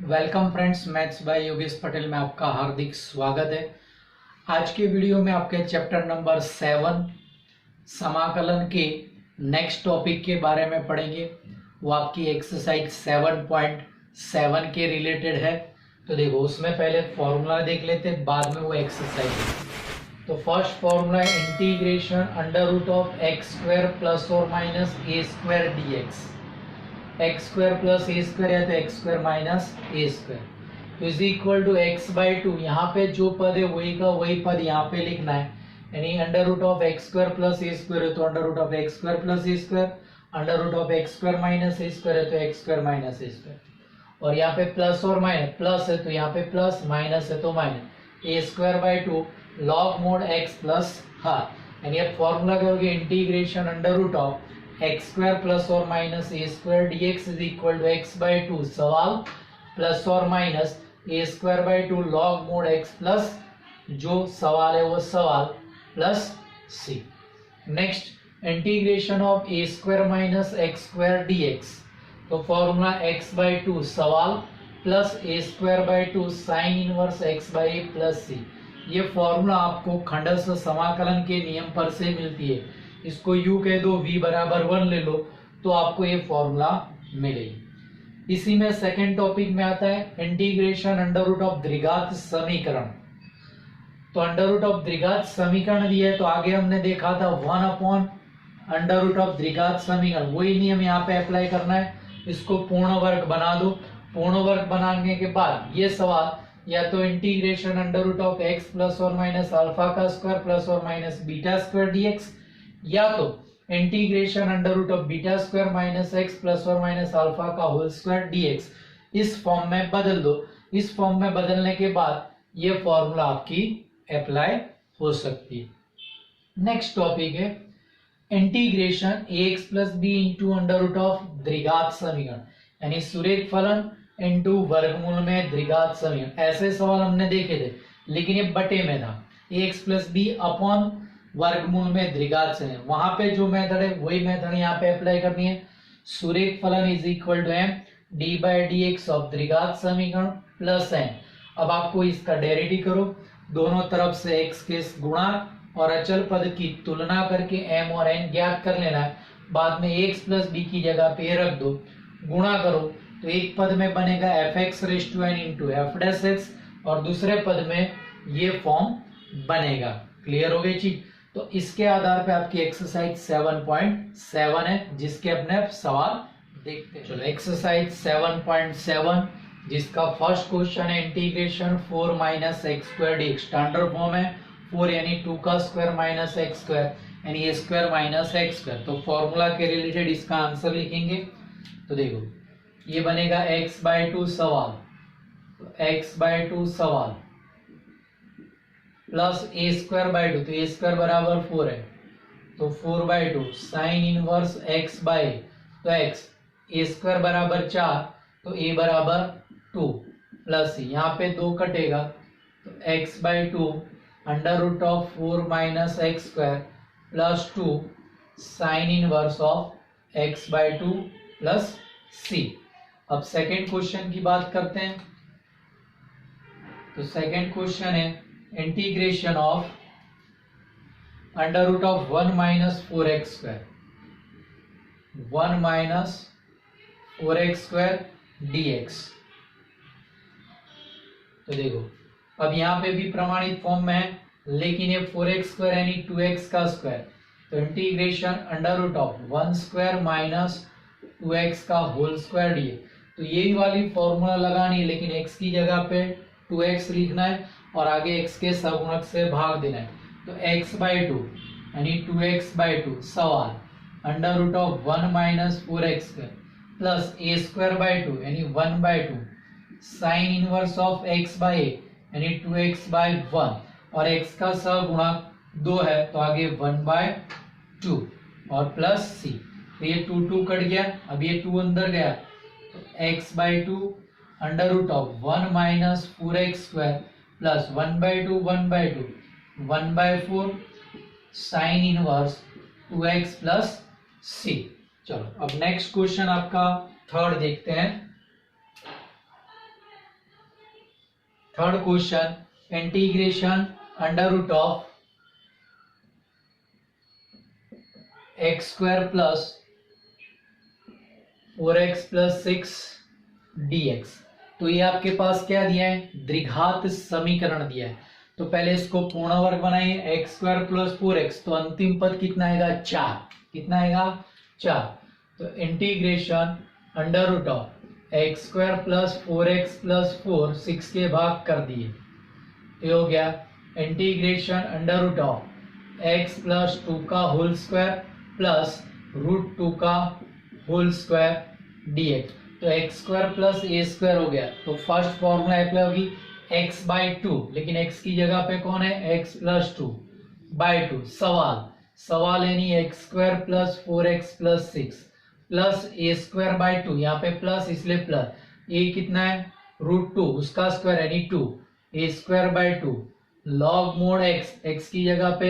Welcome friends, maths by Yogesh Patel में आपका हार्दिक स्वागत है। आज के वीडियो में आपके चैप्टर नंबर 7 समाकलन के नेक्स्ट टॉपिक के बारे में पढ़ेंगे। वो आपकी एक्सरसाइज 7.7 के रिलेटेड है। तो देखो, उसमें पहले फॉर्मूला देख लेते हैं, बाद में वो एक्सरसाइज। तो फर्स्ट फॉर्मूला है integration under root of x square plus और माइनस ए square d x. X square plus ए स्क्वायर है तो एक्स स्क्वायर माइनस ए स्क्वायर तो is equal to x by two. यहाँ पे जो पद है वही का वही पद यहाँ पे लिखना है, यानी under root of x square plus A square है तो under root of x square plus A square, under root of x square minus A square है तो एक्स स्क्वायर माइनस ए स्क्वायर। और यहाँ पे प्लस और माइनस, प्लस है तो यहाँ पे प्लस, माइनस है तो minus. A square by two log mod x plus half, यानी अब फॉर्मूला क्या होगा, integration under root of x square plus और minus A square d x is equal to x by two सवाल plus और minus A square by two log mod x plus जो सवाल है वो सवाल plus C. Next integration of a square minus x square d x, तो formula x by two सवाल plus A square by two sine inverse x by a plus सी। ये formula आपको खंडस्थ समाकलन के नियम पर से मिलती है। इसको यू कह दो, v बराबर 1 ले लो तो आपको ये फॉर्मूला मिलेगी। इसी में सेकंड टॉपिक में आता है इंटीग्रेशन अंडर रूट ऑफ द्विघात समीकरण। तो अंडर रूट ऑफ द्विघात समीकरण दिया है तो आगे हमने देखा था 1 अपॉन अंडर रूट ऑफ द्विघात समीकरण, वही नियम यहाँ पे अप्लाई करना है। इसको पूर्ण वर्ग बना दो। पूर्ण वर्ग बनाने के बाद ये सवाल या तो integration under root of x plus और माइनस अल्फा का स्क्वायर प्लस और माइनस बीटा स्क्वायर डीएक्स, या तो integration under root of beta square minus X plus और माइनस अल्फा का होल स्क्वायर डीएक्स, इस फॉर्म में बदल दो। इस फॉर्म में बदलने के बाद ये फॉर्मूला आपकी अप्लाई हो सकती है। नेक्स्ट टॉपिक है integration ax plus B into under root of द्विघात समीकरण, यानी सुरेख फलन इंटू वर्गमूल में द्विघात समीकरण। ऐसे सवाल हमने देखे थे लेकिन ये बटे में था, ax प्लस बी अपॉन वर्गमूल में द्विघात समीकरण। वहां पे जो मेथड है वही मेथड यहाँ पे अप्लाई करनी है। सुरेख फलन is equal to M D by D x of द्विघात समीकरण प्लस एन। अब आपको इसका डेरिवेटिव करो, दोनों तरफ से x के गुणा और अचल पद की तुलना करके m और n ज्ञात कर लेना है। बाद में x प्लस बी की जगह पे रख दो, गुणा करो तो एक पद में बनेगा F X raise to N into F dash X और दूसरे पद में ये फॉर्म बनेगा। क्लियर हो गई चीज। तो इसके आधार पे आपकी एक्सरसाइज 7.7 है जिसके अपने सवाल देखते हैं। चलो एक्सरसाइज 7.7 जिसका फर्स्ट क्वेश्चन है integration 4 minus x square d x. Standard form है 4 यानी 2 का स्क्वायर माइनस एक्स स्क्वायर यानी ए स्क्वायर माइनस एक्स स्क्वायर। तो फॉर्मूला के रिलेटेड इसका आंसर लिखेंगे। तो देखो ये बनेगा एक्स बाई टू सवाल, तो एक्स बाई टू सवाल plus A square by to, तो ए स्क्वायर बराबर 4 है तो 4 by two sine inverse x by, तो एक्स ए स्क्वायर बराबर 4 तो ए बराबर 2 प्लस यहाँ पे 2 कटेगा तो x by two under root of 4 minus x square plus 2 sine inverse of x by two plus C. अब सेकेंड क्वेश्चन की बात करते हैं। तो सेकेंड क्वेश्चन है integration of under root of 1 minus 4x square, 1 minus 4x square dx। तो देखो अब यहाँ पे भी प्रमाणित फॉर्म में है लेकिन ये 4x स्क्वायर यानी 2x का स्क्वायर, तो integration under root of 1 square minus 2x का होल स्क्वायर dx। तो यही वाली फॉर्मूला लगानी है लेकिन x की जगह पे 2x लिखना है और आगे x के सगुणक से भाग देना है। तो x बाई टू यानी 2x बाई टू सवाल under root of 1 minus 4x square plus A square by two यानी 1 by two sine inverse of x by a यानी 2x बाई 1 और x का सगुणक 2 है तो आगे 1 बाई 2 और प्लस c। तो ये 2 2 कट गया, अब ये 2 अंदर गया तो x by two under root of 1 minus 4x square plus 1 by two 1 by two 1 by 4 sine inverse 2x plus C. चलो अब नेक्स्ट क्वेश्चन आपका थर्ड देखते हैं। Third question, integration under root of x square plus 4x plus 6 dx। तो ये आपके पास क्या दिया है, द्विघात समीकरण दिया है। तो पहले इसको पूर्ण वर्ग बनाइए, एक्स स्क्वायर प्लस 4x, तो अंतिम पद कितना आएगा 4, कितना आएगा 4। तो integration under root of x square plus 4x plus 4 6 के भाग कर दिए, तो हो गया integration under root of x plus 2 का होल स्क्वायर प्लस रूट 2 का होल स्क्वायर dx। तो एक्स स्क्वायर प्लस ए स्क्वायर हो गया, तो फर्स्ट फॉर्मूला अप्लाई होगी x बाई 2, लेकिन x की जगह पे कौन है, x प्लस 2 बाई 2। सवाल यानी x square plus 4x plus 6 plus A square by 2, यहाँ पे प्लस इसलिए प्लस, ये कितना है रूट 2, उसका स्क्वायर यानी 2, a square by 2 log mod x की जगह पे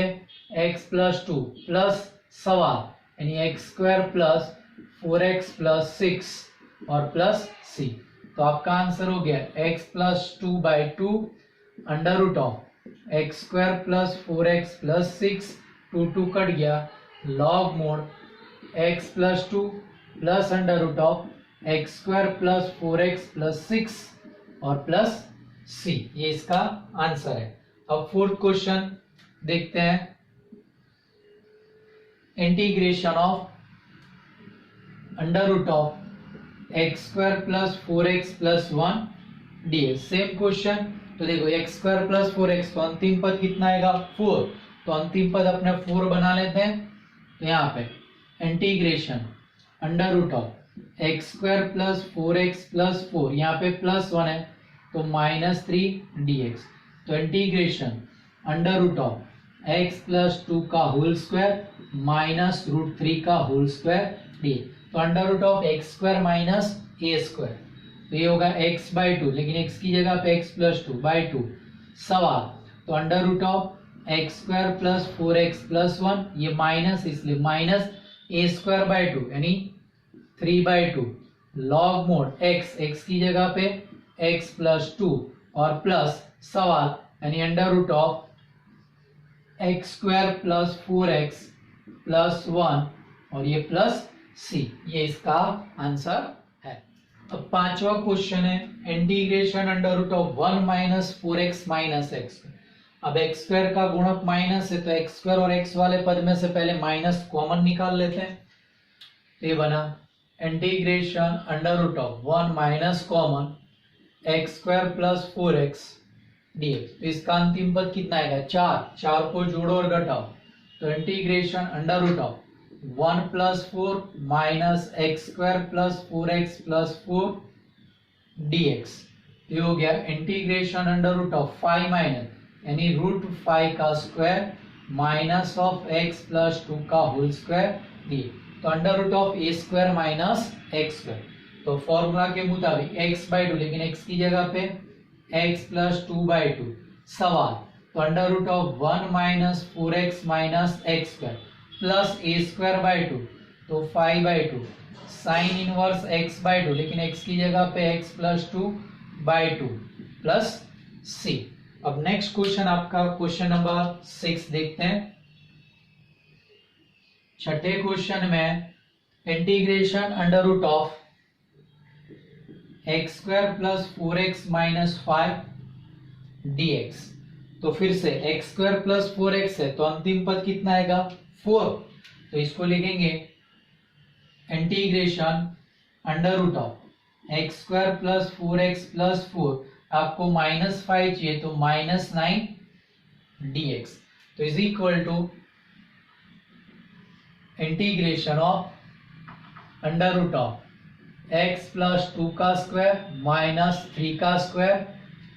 x प्लस 2 प्लस सवाल यानी x square plus 4x plus 6 और प्लस c। तो आपका आंसर हो गया x plus 2 by 2 under root of x square plus 4x plus 6, 2 cut गया, log mod x plus 2 plus under root of x square plus 4x plus 6 और plus c। ये इसका answer है। अब फोर्थ क्वेश्चन देखते हैं, integration of under root of x square plus 4x plus 1 dx। Same question, तो देखो x square plus 4x, तो अंतिम पद कितना आएगा 4, तो अंतिम पद अपने 4 बना लेते हैं। तो यहाँ पे integration under root of x square plus 4x plus 4, यहाँ पे प्लस 1 है तो माइनस 3 dx। तो integration under root of x plus 2 का होल स्क्वायर माइनस रूट 3 का होल स्क्वायर dx। तो under root of x square minus A square, तो ये होगा x बाई 2, लेकिन x की जगह पे x प्लस 2 बाई 2 सवाल, तो under root of x square plus 4x plus 1, ये माइनस इसलिए माइनस ए स्क्वायर बाई 2 यानी 3 बाई 2 लॉग मोड x की जगह पे x प्लस 2 और प्लस सवाल यानी under root of x square plus 4x plus 1 और ये प्लस c, ये इसका आंसर है। अब पांचवा क्वेश्चन है, integration under root of 1 minus 4x minus x. अब एक्स स्क्वायर का गुणक माइनस है, तो एक्स स्क्वायर और एक्स वाले पद में से पहले माइनस कॉमन निकाल लेते हैं। ये बना integration under root of 1 minus common x square plus 4x dx। तो इसका अंतिम पद कितना आएगा 4 को जोड़ो और घटाओ, तो integration under root of 1 plus 4 minus x square plus 4x plus 4 dx। ये हो गया integration under root of 5 minus यानी रूट 5 का square minus of x plus 2 का होल स्क्वायर dx। तो under root of a square minus x square, तो formula के मुताबिक x बाई 2, लेकिन x की जगह पे x प्लस 2 बाई 2 सवाल, तो under root of 1 minus 4x minus x square plus A square by 2, तो 5 by 2 sine inverse x by 2, लेकिन x की जगह पे x plus 2 by 2 plus c। अब नेक्स्ट क्वेश्चन आपका क्वेश्चन नंबर 6 देखते हैं। छठे क्वेश्चन में integration under root of x square plus 4x minus 5 dx। तो फिर से एक्स स्क्वायर प्लस 4x है, तो अंतिम पद कितना आएगा 4, तो इसको लिखेंगे integration under root of x square plus 4x plus 4, आपको माइनस 5 चाहिए तो माइनस 9 dx। तो is equal to integration of under root of x plus 2 का स्क्वायर माइनस 3 का स्क्वायर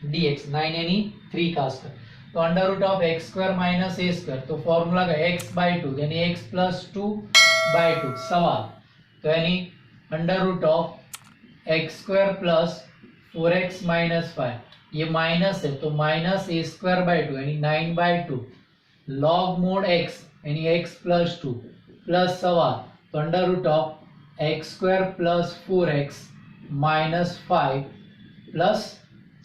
dx, 9 यानी 3 का स्क्वायर। तो under root of x square minus A square, तो फॉर्मूला का x बाई 2 यानी x प्लस 2 बाई 2 सवाल, तो यानी under root of x square plus 4x minus 5, ये माइनस है तो माइनस ए स्क्वायर बाई 2 यानी 9 बाई 2 लॉग मोड x यानी x प्लस 2 प्लस सवाल, तो under root of x square plus 4x minus 5 plus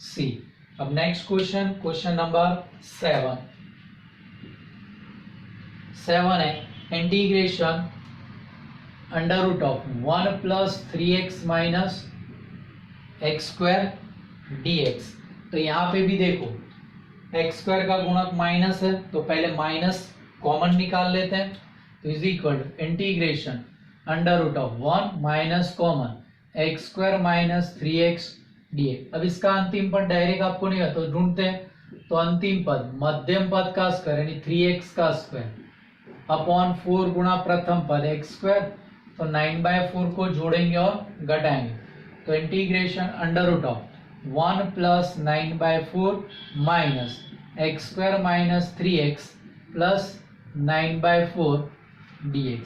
c। अब नेक्स्ट क्वेश्चन, क्वेश्चन नंबर 7 है integration under root of 1 plus 3x minus x square dx। तो यहाँ पे भी देखो एक्स स्क्वायर का गुणक माइनस है, तो पहले माइनस कॉमन निकाल लेते हैं। तो is equal to integration under root of 1 minus common x square minus 3x dx। अब इसका अंतिम पद डायरेक्ट आपको नहीं आता, तो ढूंढते हैं। तो अंतिम पद मध्यम पद का स्क्वायर यानी 3x का स्क्वायर अपॉन 4 गुणा प्रथम पद एक्स स्क्वायर, तो 9/4 को जोड़ेंगे और घटाएंगे। तो integration under root of 1 plus 9/4 minus x square minus 3x plus 9/4 dx।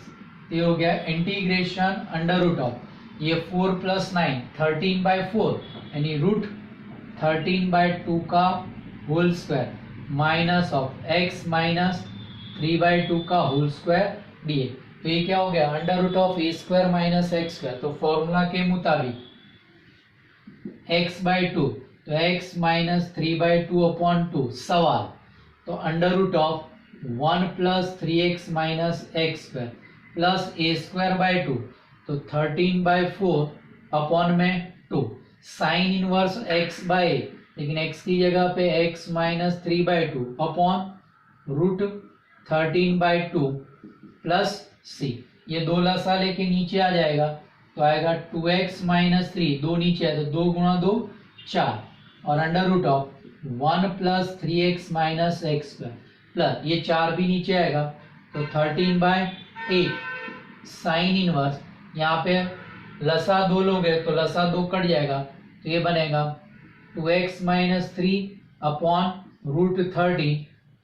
ये हो गया इंटीग्रेशन अंडर रूट ऑफ ये 4 प्लस 9 13/4 यानी रूट 13/2 का whole square minus of x minus 3/2 का होल स्क्वायर dx। तो ये क्या हो गया under root of a square minus x square. तो फॉर्मूला के मुताबिक x/2 तो x माइनस 3/2 अपॉन 2 सवाल, तो under root of 1 plus 3x minus x square plus A square by 2 तो 13/4 अपॉन में 2 साइन इनवर्स x बाई, लेकिन x की जगह पे x minus 3/2 upon root 13/2 plus c। ये दो लसा लेके नीचे आ जाएगा, तो आएगा 2x माइनस 3, 2 नीचे है तो 2 गुणा 2 4 और under root of 1 plus 3x minus x square plus ये 4 भी नीचे आएगा तो 13/8 साइन इनवर्स। यहाँ पे लसा 2 लोग है तो लसा 2 कट जाएगा, तो ये बनेगा 2x minus 3 upon root 13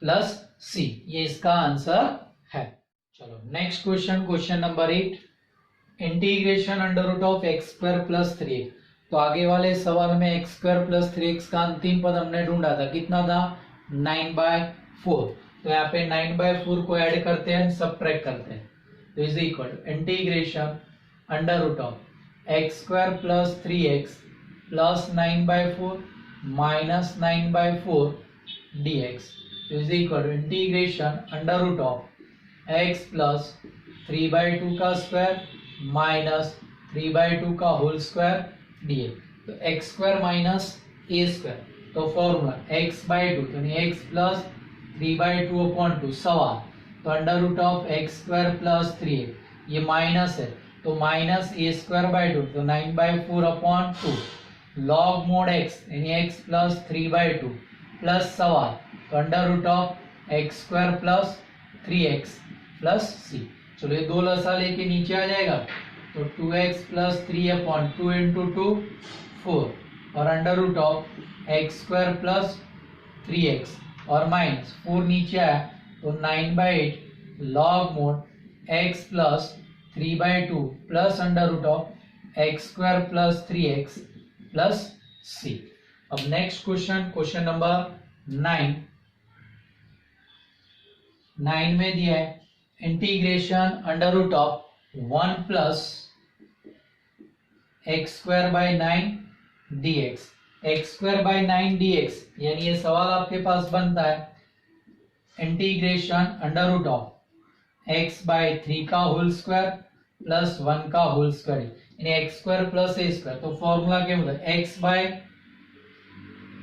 plus c। ये इसका आंसर है। चलो next question, question number 8 integration under root of x square plus 3x। तो आगे वाले सवाल में एक्स स्क्वायर प्लस 3x का अंतिम पद हमने ढूंढा था, कितना था 9/4। तो यहाँ पे 9/4 को ऐड करते हैं, सबट्रैक्ट करते हैं, तो is equal integration under root of x square plus 3x plus 9/4 minus 9/4 dx is equal integration under root of x plus 3/2 का स्क्वायर माइनस 3/2 का होल स्क्वायर dx। तो एक्स स्क्वायर माइनस ए square, तो formula x/2 तो x plus 3/2 upon 2 सवाल, तो under root of x square plus 3x ये minus है तो माइनस ए स्क्वायर बाई 2 तो 9/4 अपॉन 2 लॉग मोड x यानी x प्लस 3/2 प्लस सवाल, तो under root of x square plus 3x plus c। चलो ये दो लसा लेके नीचे आ जाएगा, तो 2x प्लस 3 अपॉन 2 इंटू 2 4 और under root of x square plus 3x और माइनस 4 नीचे आया तो 9/8 log mod x plus 3/2 plus under root of x square plus 3x plus c। अब नेक्स्ट क्वेश्चन, क्वेश्चन नंबर 9 में दिया है integration under root of 1 plus x square by 9 dx। X square by 9 dx यानी ये सवाल आपके पास बनता है integration under root of x by 3 का होल स्क्वायर प्लस 1 का होल स्क्वायर यानी एक्स स्क्वायर प्लस ए स्क्वायर। तो फॉर्मूला क्या होता है x by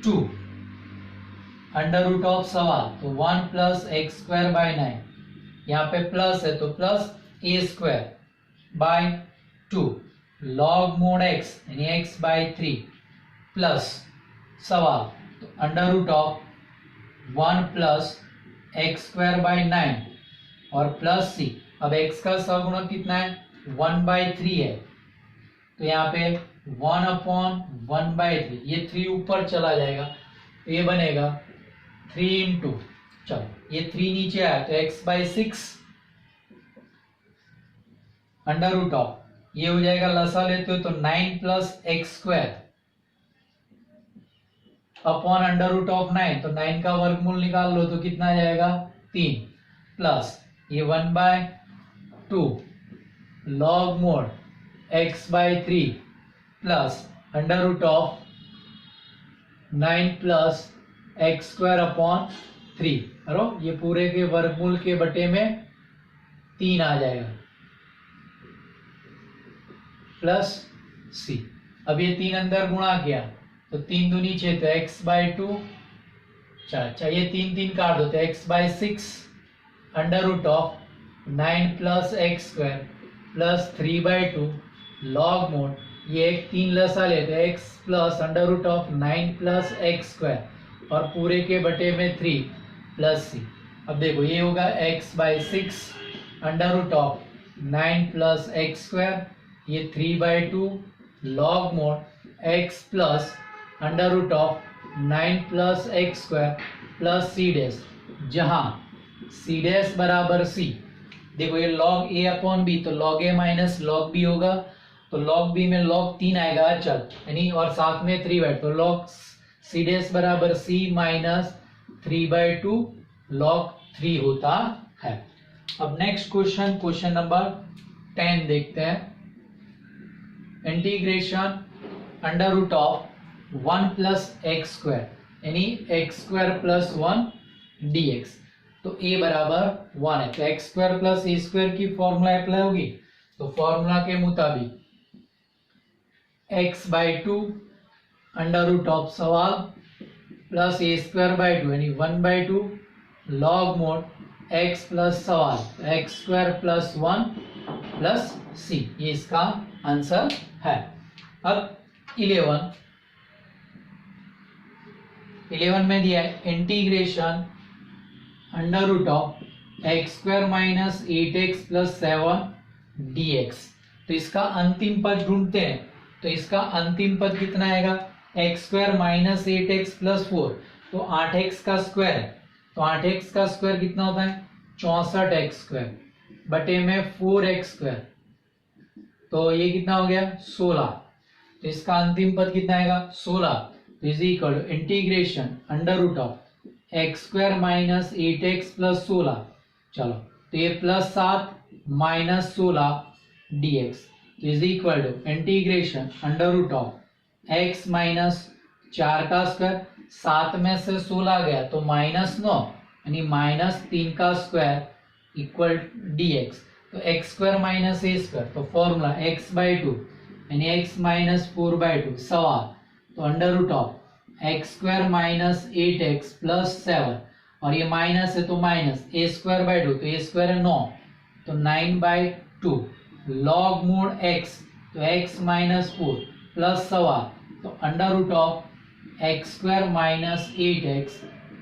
2 under root of सवाल, तो 1 प्लस एक्स स्क्वायर बाई 9 यहाँ पे प्लस है तो plus A square by 2 log mod x यानी x बाई 3 प्लस सवाल, तो under root of 1 plus x square by 9 और प्लस c। अब x का सगुणक कितना है 1/3 है, तो यहाँ पे 1 अपॉन 1/3 ये 3 ऊपर चला जाएगा, तो ये बनेगा 3 इंटू, चलो ये 3 नीचे आया तो x by 6 under root of ये हो जाएगा लसा लेते हो तो 9 plus x square upon under root of 9, तो 9 का वर्गमूल निकाल लो तो कितना जाएगा 3 प्लस ये 1/2 log mod x by 3 plus under root of 9 plus x square upon 3 करो, ये पूरे के वर्गमूल के बटे में 3 आ जाएगा प्लस सी। अब ये 3 अंदर गुणा किया तो 3 दूनी 6 तो x बाई 2, अच्छा ये 3 काट दो तो x by 6 under root of 9 plus x square plus 3 by 2 log mod, ये एक 3 लसा लेते x plus under root of 9 plus x square और पूरे के बटे में 3 प्लस सी। अब देखो ये होगा x by 6 under root of 9 plus x square, ये 3 by 2 log mod x plus under root of 9 plus x square plus c dash, जहां सी डैश बराबर सी। देखो ये लॉग ए अपॉन बी तो log a minus log b होगा, तो log B में log 3 आएगा अचल यानी, और साथ में 3 बाई, तो लॉग सी डैश बराबर सी माइनस 3 बाई 2 लॉग 3 होता है। अब नेक्स्ट क्वेश्चन, क्वेश्चन नंबर 10 देखते हैं। Integration under root of 1 plus x square यानी एक्स स्क्वायर प्लस 1 dx, तो a बराबर 1 है तो एक्स स्क्वायर प्लस ए स्क्वायर की फॉर्मूला अप्लाई होगी, तो फॉर्मूला के मुताबिक x by 2 under root of सवाल प्लस ए स्क्वायर बाई 2 यानी 1 by 2 log mod x plus सवाल एक्स स्क्वायर प्लस 1 प्लस सी, ये इसका आंसर है। अब 11 में दिया है integration under root of x square minus 8x plus 7 dx, तो इसका अंतिम पद ढूंढते हैं, तो इसका अंतिम पद कितना आएगा, x square minus 8x plus 4, तो 8x का स्क्वायर है, तो 8x का स्क्वायर कितना होता है 64x स्क्वायर बटे में 4x स्क्वायर, तो ये कितना हो गया 16, तो इसका अंतिम पद कितना आएगा 16, तो is equal to integration under root of x square minus 8x plus 16, चलो तो ये प्लस 7 माइनस 16 dx, तो is equal to integration under root of x minus 4 का स्क्वायर, 7 में से 16 गया तो माइनस 9 यानी माइनस 3 का स्क्वायर इक्वल dx, तो एक्स स्क्वायर माइनस ए स्क्वायर, तो फॉर्मूला x बाई 2 यानी x माइनस 4 बाई 2 सवाल, तो under root of x square minus 8x plus 7 और ये माइनस है तो माइनस ए स्क्वायर बाई 2, तो ए स्क्वायर है 9 तो 9 बाई 2 लॉग मोड x, तो x माइनस 4 प्लस सवाल, तो under root of x square minus 8x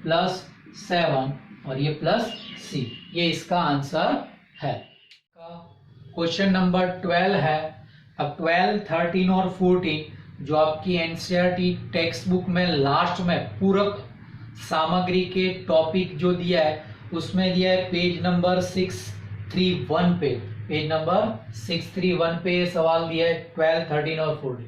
plus 7 और ये प्लस c, ये इसका आंसर है। क्वेश्चन नंबर 12 है। अब 12, 13 और 14 जो आपकी एनसीईआरटी टेक्स्ट बुक में लास्ट में पूरक सामग्री के टॉपिक जो दिया है उसमें दिया है पेज नंबर 631 पे, पेज नंबर 631 पे ये सवाल दिया है 12, 13 और 14।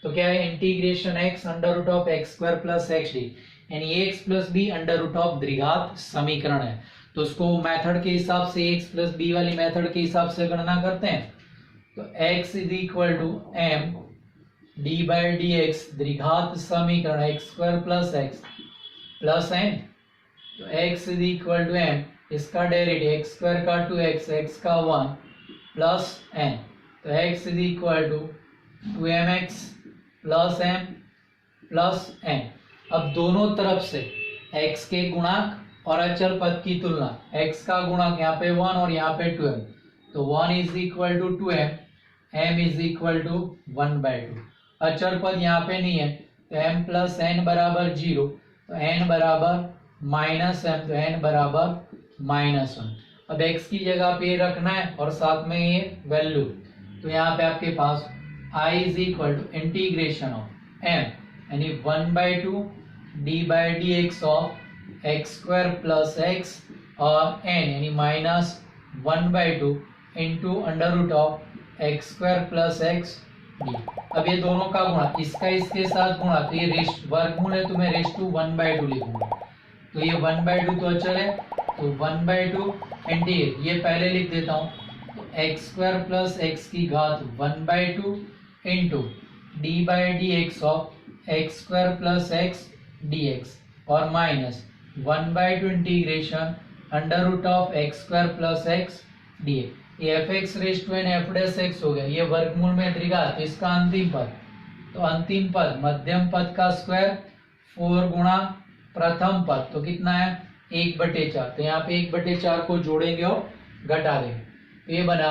तो क्या है, integration x under root of x square plus x d यानी x plus b under root of द्विघात समीकरण है, तो उसको मेथड के हिसाब से एक्स प्लस बी वाली मेथड के हिसाब से गणना करते हैं। तो x is equal to M D by D x द्विघात समीकरण x square plus x plus n, तो x is equal to m, इसका डेरिवेटिव एक्स स्क्वायर का 2x, एक्स का 1 प्लस एन, तो x is equal to 2mx plus m plus n. अब दोनों तरफ से x के गुणांक और अचर पद की तुलना, x का गुणांक यहाँ पे 1 और यहाँ पे 2m, तो 1 is equal to 2m, m is equal to 1/2। अचर पद यहाँ पे नहीं है तो m प्लस एन बराबर 0, तो n बराबर माइनस एम, तो n बराबर -1। अब x की जगह पे रखना है और साथ में ये वैल्यू, तो यहाँ पे आपके पास i is equal to integration of m यानी 1/2 d by D x of x square plus x और n यानी -1/2 into under root of x square plus x d. अब ये दोनों का गुणा, इसका इसके साथ गुणा, तो ये रेस्ट वर्गमूल है तो मैं रेस्ट टू 1/2 लिखूंगा, तो ये 1/2 तो अचल है, तो 1/2 इंटीग्रेट, ये पहले लिख देता हूँ, तो एक्स स्क्वायर प्लस एक्स की घात 1/2 into d by D x of x square plus x dx और minus 1/2 integration under root of x square plus x dx। ये f x raise to n f dash x हो गया, ये वर्गमूल में द्विघात, इसका अंतिम पद, तो अंतिम पद मध्यम पद का स्क्वायर 4 गुणा प्रथम पद, तो कितना है 1/4। तो यहाँ पे 1/4 को जोड़ेंगे और घटा देंगे, तो ये बना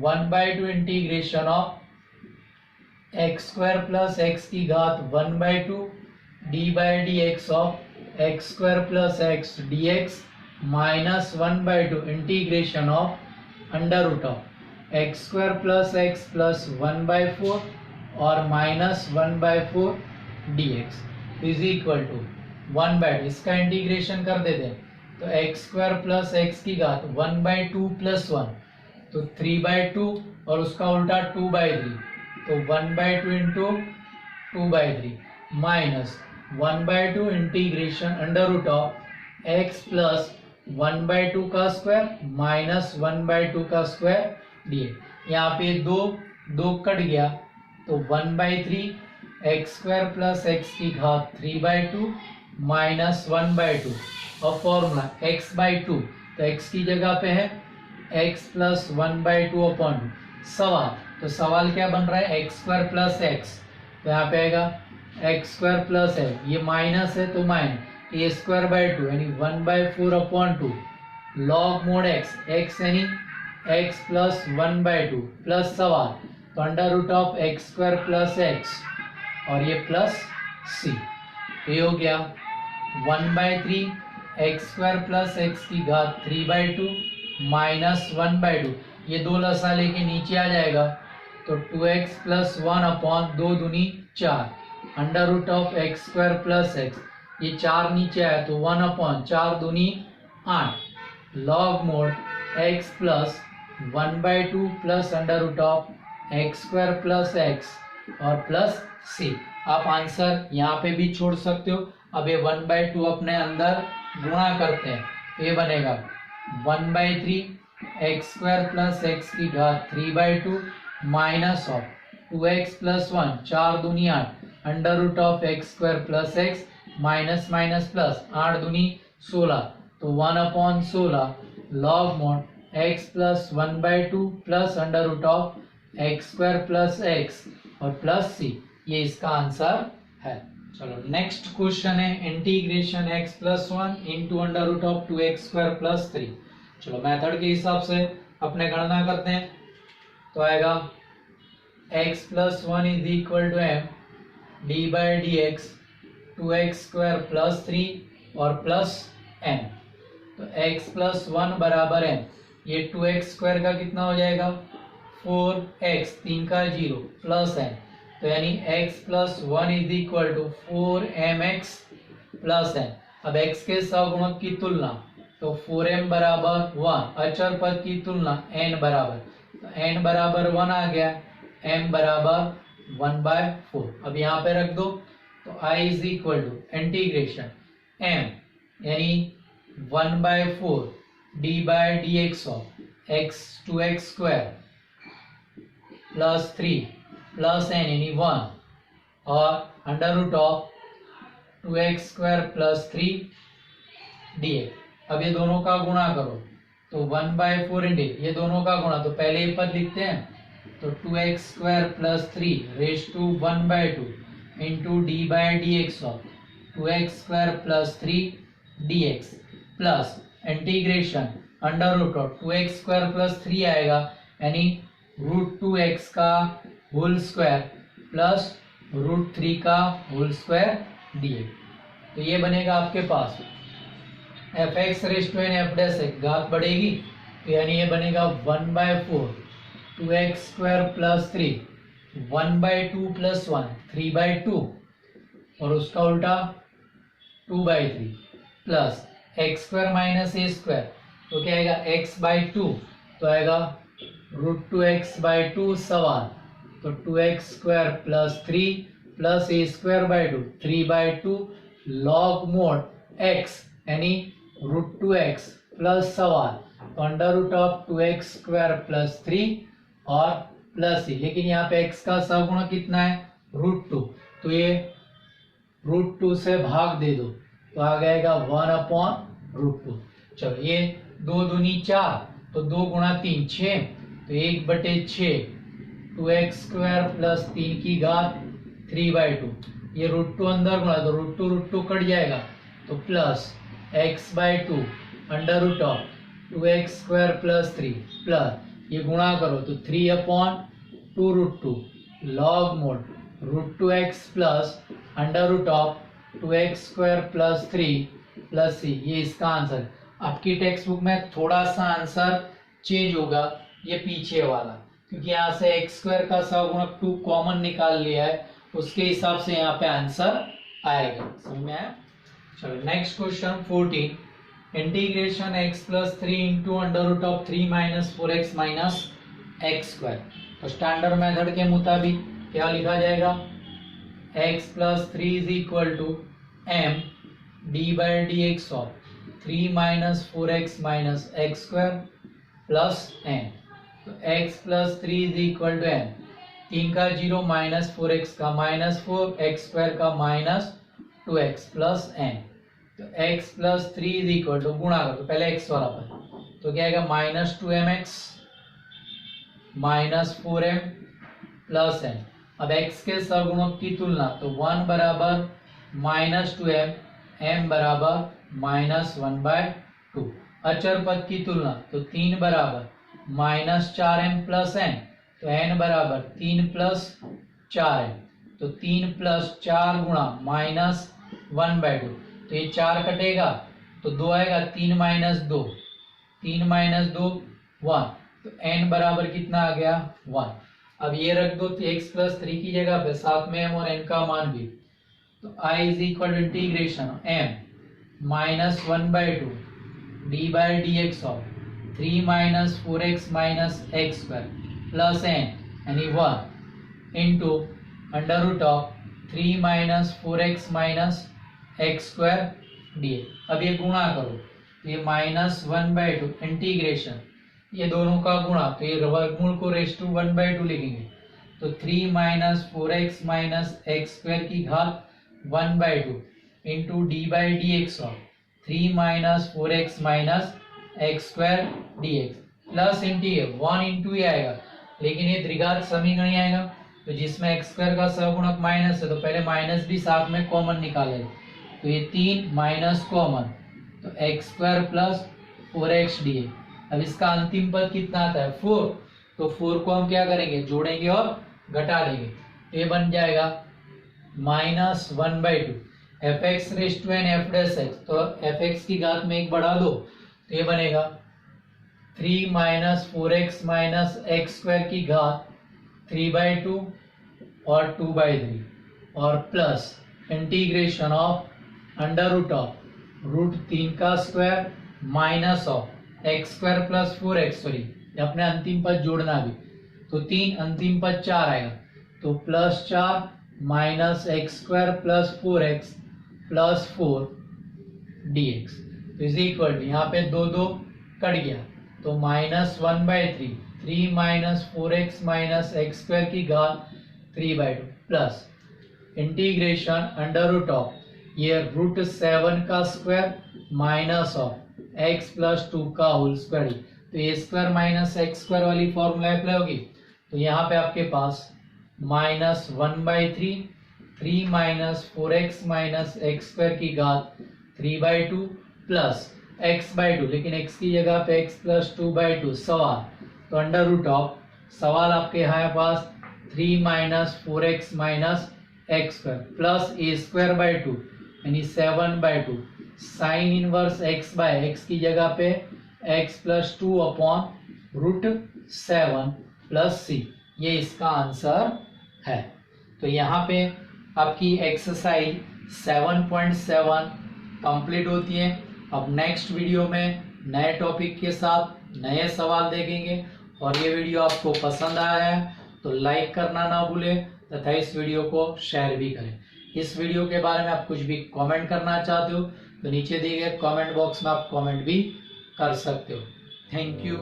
1/2 integration of x square plus x की घात 1/2 d/dx of x square plus x dx minus 1/2 integration of under root of x square plus 1/4 और minus 1/4 dx is equal to 1/2। इसका इंटीग्रेशन कर देते हैं, तो एक्स स्क्वायर प्लस एक्स की घात 1/2 प्लस 1, तो 3/2 और उसका उल्टा 2/3, तो 1/2 इंटू 2/3 minus 1/2 integration under root of x plus 1/2 का स्क्वायर माइनस 1/2 का स्क्वायर dx। यहाँ पे दो कट गया, तो 1/3 एक्स स्क्वायर प्लस एक्स की घात 3/2 माइनस 1/2 और फॉर्मूला x/2, तो x की जगह पे है x प्लस 1/2 अपॉन 2। सवाल, तो सवाल क्या बन रहा है एक्स स्क्वायर प्लस एक्स, तो यहाँ पे आएगा एक्स स्क्वायर प्लस है, ये माइनस है तो माइनस ए स्क्वायर बाई 2 यानी 1/4 अपॉन 2 लॉग मोड x यानी x प्लस 1/2 प्लस सवाल, तो under root of x square plus x और ये प्लस सी, तो ये हो गया 1/3 एक्स स्क्वायर प्लस एक्स की घात 3/2 माइनस 1/2, ये दो लसा लेके नीचे आ जाएगा, तो 2x प्लस 1 अपॉन 2 दूनी 4 under root of x square plus x, ये 4 नीचे आया तो 1 अपॉन 4 दूनी 8 log mod x plus 1/2 plus under root of x square plus x और प्लस सी। आप आंसर यहाँ पे भी छोड़ सकते हो। अब ये 1/2 अपने अंदर गुणा करते हैं, तो ये बनेगा 1/3 एक्स स्क्वायर प्लस एक्स की घात 3/2 माइनस ऑफ 2x प्लस 1 4 दूनी 8 under root of x square plus x minus minus plus 8 दूनी 16, तो 1 upon 16 log mod x plus 1/2 plus under root of x square plus x और plus सी, ये इसका answer है। चलो नेक्स्ट क्वेश्चन है integration x plus 1 into under root of 2x square plus 3। चलो method के हिसाब से अपने गणना करते हैं, तो आएगा x plus 1 is equal to m d/dx 2x square plus 3 और प्लस n, तो x प्लस 1 बराबर m, ये 2x स्क्वायर का कितना हो जाएगा 4x 3 का 0 प्लस n, तो यानी x plus 1 is equal to 4mx plus n। अब x के सगुणक की तुलना, तो 4m बराबर 1, अचर पद की तुलना n बराबर, तो n बराबर 1 आ गया, m बराबर 1/4। अब यहाँ पे रख दो, तो i is equal to integration m यानी 1/4 d/dx of x 2x square plus 3 plus n यानी 1 और under root of 2x square plus 3 dx। अब ये दोनों का गुणा करो, तो 1/4 इंटू ये दोनों का गुणा, तो पहले ये पद लिखते हैं, तो 2x square plus 3 raise to 1/2 into d/dx of 2x square plus 3 dx plus integration under root of 2x square plus 3 आएगा यानी रूट 2x का होल स्क्वायर प्लस रूट 3 का होल स्क्वायर dx। तो ये बनेगा आपके पास f x raise to n f dash x, घात बढ़ेगी तो यानी ये बनेगा 1/4 2x स्क्वायर प्लस 3 1/2 प्लस 1 3/2 और उसका उल्टा 2/3 प्लस एक्स स्क्वायर माइनस ए स्क्वायर, तो क्या आएगा x/2, तो आएगा रूट 2x/2 सवाल, तो 2x square plus 3 plus A square by 2 3/2 log mod x यानी रूट 2x प्लस सवाल, तो under root of 2x square plus 3 और प्लस सी, लेकिन यहाँ पे x का सगुणक कितना है रूट 2, तो ये √2 से भाग दे दो तो आ जाएगा 1/√2। चलो ये 2 दूनी 4 तो 2 गुणा 3 6, तो 1/6 2x² प्लस 3 की घात 3/2। ये √2 अंदर गुणा तो √2 कट जाएगा तो plus x/2 √2x² plus 3 plus ये गुणा करो तो 3/2√2 log mode √2x plus √2x² plus 3 plus c। ये इसका आंसर। आपकी टेक्स्ट बुक में थोड़ा सा आंसर चेंज होगा, ये पीछे वाला, क्योंकि यहाँ से x² का सहगुणक 2 कॉमन निकाल लिया है, उसके हिसाब से यहाँ पे आंसर आएगा। समझ में आया? चलो next question 14, integration x plus 3 into √3 minus 4x minus x²। तो स्टैंडर्ड मेथड के मुताबिक क्या लिखा जाएगा? x plus 3 is equal to m d/dx of 3 minus 4x minus x² plus n। तो x plus 3 is equal to m, 3 का 0 minus 4x का minus 4 x² का माइनस 2x प्लस n। तो x plus 3 is equal to गुणा करो, तो पहले x वाला पर तो क्या आएगा minus 2mx minus 4m plus n। अब x के सहगुणक की तुलना तो 1 बराबर माइनस 2m, m बराबर माइनस 1/2। अचर पद की तुलना तो 3 बराबर माइनस 4m प्लस n, तो n बराबर 3 प्लस 4m, तो 3 प्लस 4 गुणा माइनस 1/2। तो ये 4 कटेगा तो 2 आएगा, 3 माइनस 2 3 माइनस 2 1, तो n बराबर कितना आ गया 1। अब ये रख दो तो x प्लस 3 की जगह पे साथ में m और n का मान भी, तो I is equal to integration m minus 1/2 d/dx of 3 minus 4x minus x² plus n यानी 1 into √3 minus 4x minus x² dx। अब ये गुणा करो तो ये माइनस 1/2 इंटीग्रेशन ये दोनों का गुणा, तो ये वर्गमूल को रेज़ टू 1/2 लिखेंगे, तो 3 माइनस 4x माइनस x² की घात 1/2 into d/dx of 3 minus 4x minus x² dx plus integration 1 into ही आएगा, लेकिन ये द्विघात समीकरण ही आएगा, तो जिसमें x² का सहगुणक माइनस है तो पहले माइनस भी साथ में कॉमन निकाले, तो ये 3 माइनस कॉमन तो x² प्लस 4x dx। अब इसका अंतिम पद कितना आता है 4, तो 4 को हम क्या करेंगे जोड़ेंगे और घटा देंगे, तो ये बन जाएगा minus 1/2 fx raise to n f'(x), तो fx की घात में एक बढ़ा दो तो ये बनेगा 3 माइनस 4x माइनस x² की घात 3/2 और 2/3 और प्लस इंटीग्रेशन ऑफ √3 का square minus of x² plus 4x, sorry अपने अंतिम पद जोड़ना भी, तो 3 अंतिम पद 4 आएगा, तो plus 4 minus x² plus 4x plus 4 dx is equal to यहाँ पे 2 कट गया तो minus 1/3 3 minus 4x minus x² की घात 3/2 प्लस इंटीग्रेशन ये √7 का square minus of x plus 2 का होल स्क्वायर, तो a² माइनस x² वाली फॉर्मूला अप्लाई होगी, तो यहाँ पे आपके पास minus 1/3 3 minus 4x minus x² की घात 3/2 प्लस x/2, लेकिन x की जगह पे x प्लस 2/2 सवाल, तो सवाल आपके यहाँ पास 3 minus 4x minus x² plus a²/2 यानी 7/2 साइन इनवर्स x की जगह पे x plus 2 upon √7 plus c, ये इसका आंसर है। तो यहाँ पे आपकी एक्सरसाइज 7.7 कंप्लीट होती है। अब नेक्स्ट वीडियो में नए टॉपिक के साथ नए सवाल देखेंगे, और ये वीडियो आपको पसंद आया है तो लाइक करना ना भूलें तथा इस वीडियो को शेयर भी करें। इस वीडियो के बारे में आप कुछ भी कमेंट करना चाहते हो तो नीचे दिए गए कमेंट बॉक्स में आप कमेंट भी कर सकते हो। Thank you.